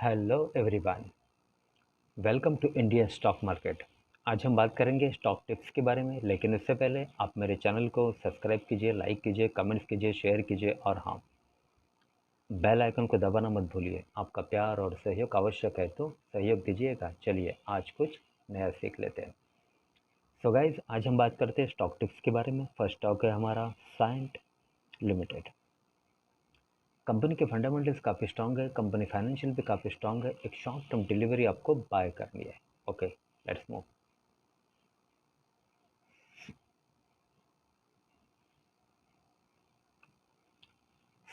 Hello everyone. Welcome to Indian stock market. आज हम बात करेंगे स्टॉक टिप्स के बारे में, लेकिन उससे पहले आप मेरे चैनल को सब्सक्राइब कीजिए, लाइक कीजिए, कमेंट्स कीजिए, शेयर कीजिए और हाँ, बेल आइकन को दबाना मत भूलिए। आपका प्यार और सहयोग आवश्यक है, तो सहयोग दीजिएगा। चलिए आज कुछ नया सीख लेते हैं। सो गाइज, आज हम बात करते हैं स्टॉक टिप्स के बारे में। फर्स्ट स्टॉक है हमारा साइंट लिमिटेड। कंपनी के फंडामेंटल्स काफ़ी स्ट्रांग है, कंपनी फाइनेंशियल भी काफ़ी स्ट्रांग है। एक शॉर्ट टर्म डिलीवरी आपको बाय करनी है। Okay, let's move.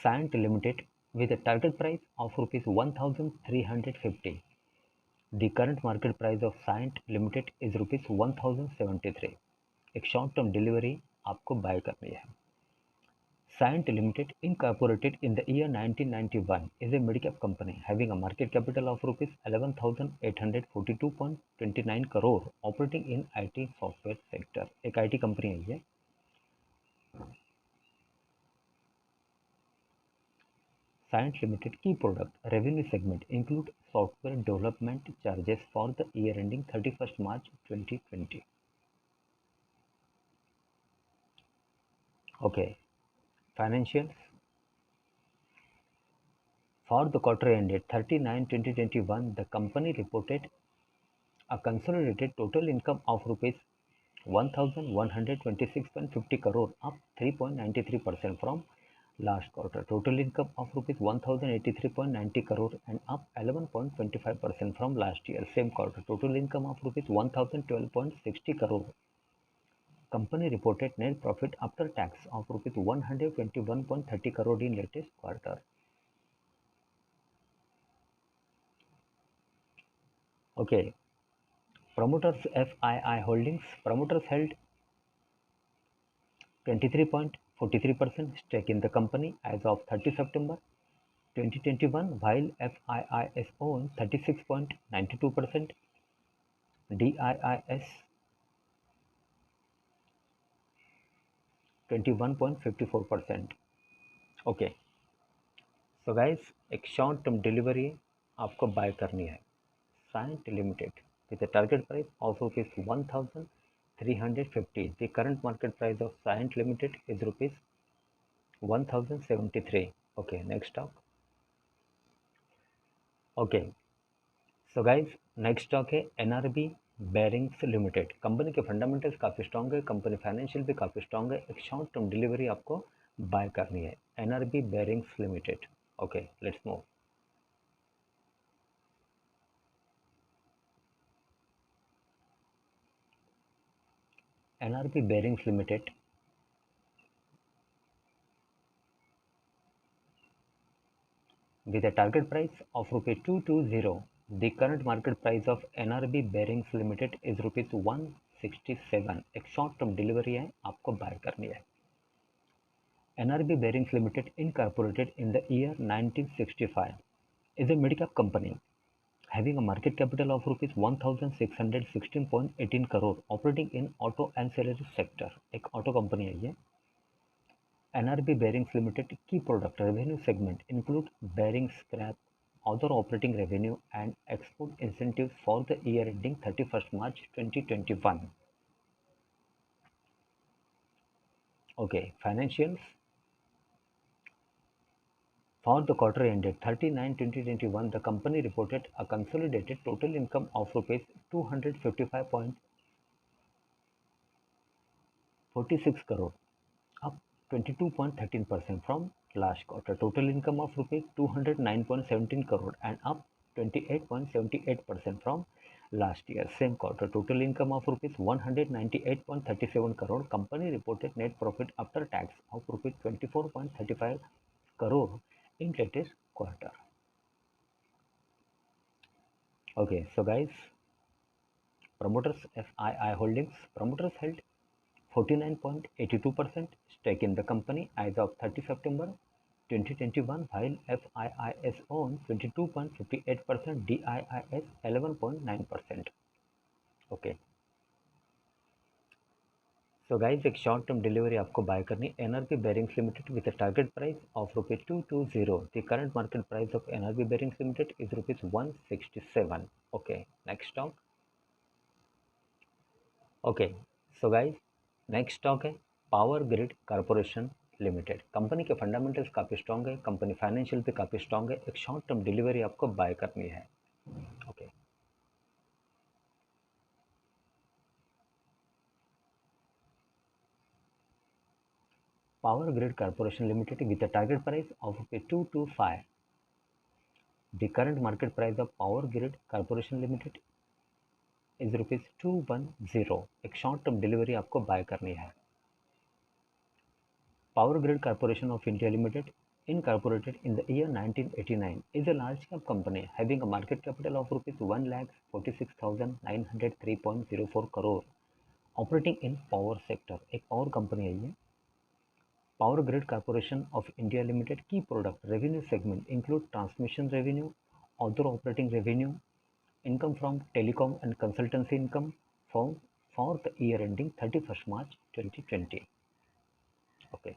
Cyient Limited with a target price of rupees 1350. The current market price of Cyient Limited is rupees 1073. एक शॉर्ट टर्म डिलीवरी आपको बाय करनी है। Cyient Limited, incorporated in the year 1991, is a mid-cap company having a market capital of rupees 11,842.29 crore, operating in IT software sector. एक IT company है ये। Cyient Limited key product revenue segment include software development charges for the year ending 31st March 2020. Okay, financials. For the quarter ended 30/9/2021, the company reported a consolidated total income of rupees 1,126.50 crore, up 3.93% from last quarter. Total income of rupees 1,083.90 crore and up 11.25% from last year same quarter. Total income of rupees 1,012.60 crore. Company reported net profit after tax of rupees 121.30 crore in latest quarter. Okay, promoters FII Holdings. Promoters held 23.43% stake in the company as of 30 September 2021, while FIIs own 36.92%, DIIS 21.54%. Okay, so guys, एक short term delivery आपको buy करनी है। Cyient Limited with a target price of rupees 1350. The current market price of Cyient Limited is rupees 1073. Okay, next stock. Okay, so guys, next stock है NRB bearings limited. Company के fundamentals काफ़ी strong है, company financial भी काफ़ी strong है। एक short term delivery आपको buy करनी है, NRB bearings limited. Okay, let's move. NRB bearings limited with a target price of rupees 220. The current market price of NRB Bearings Limited is rupees 167. एक short term delivery है, आपको buy करनी है। NRB Bearings Limited, incorporated in the year 1965, is a mid-cap company having a market capital of rupees 1616.18 crore, operating in auto ancillary sector. एक auto company है ये। NRB Bearings Limited key product revenue segment include bearing scrap, other operating revenue and export incentives for the year ending 31st March 2021. Okay, financials. For the quarter ended 30/9/2021, the company reported a consolidated total income of rupees 255.46 crore, up 22.13% from last quarter. Total income of rupees 209.17 crore and up 28.78% from last year same quarter. Total income of rupees 198.37 crore. Company reported net profit after tax of rupees 24.35 crore in latest quarter. Okay, so guys, promoters FII Holdings. Promoters held 49.82% stake in the company as of 30 September 2021, while FIIs own 22.58%, DIIS 11.9%. Okay. So guys एक short term delivery आपको buy करनी NRB bearings limited with target price of ₹220. The current market price of NRB bearings limited is ₹167. Okay, next stock. Okay, so guys next stock है power grid corporation limited. Company के fundamentals काफ़ी strong है, company financial भी काफ़ी strong है. एक short term delivery आपको buy करनी है. Okay, Power Grid Corporation Limited with a target price of ₹225. The current market price of Power Grid Corporation Limited is ₹210. एक शॉर्ट टर्म डिलीवरी आपको बाय करनी है. Power Grid Corporation of India Limited, incorporated in the year 1989, is a large cap company having a market capital of ₹1,46,903.04 crore, operating in power sector. एक और company है ये. Power Grid Corporation of India Limited key product revenue segment include transmission revenue, other operating revenue, income from telecom and consultancy income for the year ending 31st March 2020. Okay.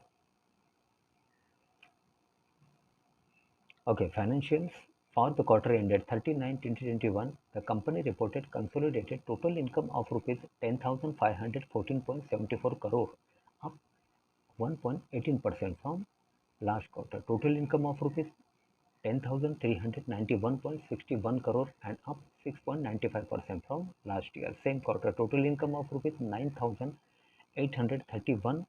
Okay, financials. For the quarter ended 30/9/2021, the company reported consolidated total income of ₹10,514.74 crore, up 1.18% from last quarter. Total income of ₹10,391.61 crore and up 6.95% from last year. Same quarter, total income of ₹9,831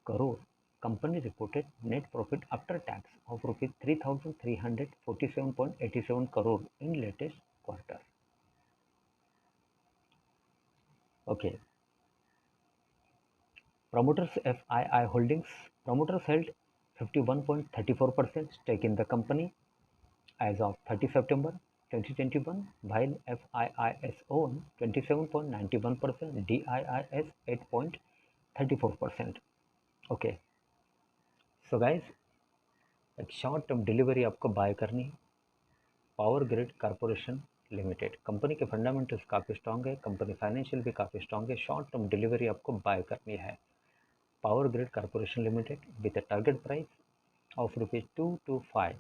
crore. Company reported net profit after tax of ₹3,347.87 crore in latest quarter. Okay. Promoters FII Holdings. Promoters held 51.34% stake in the company as of 30 September 2021, while FIIs own 27.91%, DIIs 8.34%. Okay. So guys, एक short term delivery आपको buy करनी है. Power grid corporation limited. Company के fundamentals काफ़ी strong है, company financial भी काफ़ी strong है. शॉर्ट टर्म डिलीवरी आपको बाय करनी है. Power grid corporation limited with a target price of ₹225.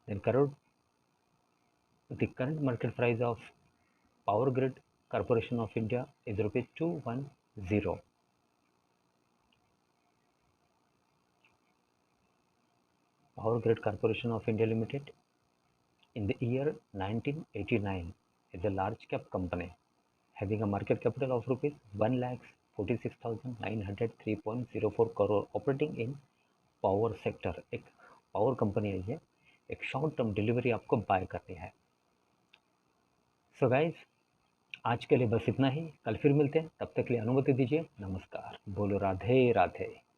Then the current market price of Power Grid Corporation of India is ₹210. Power Grid Corporation of India Limited in the year 1989 is a large cap company having a market capital of ₹1,46,903.04 crore, operating in power sector. एक power company है ये. एक short term delivery आपको buy करनी है. So guys आज के लिए बस इतना ही. कल फिर मिलते हैं, तब तक के लिए अनुमति दीजिए. नमस्कार. बोलो राधे राधे.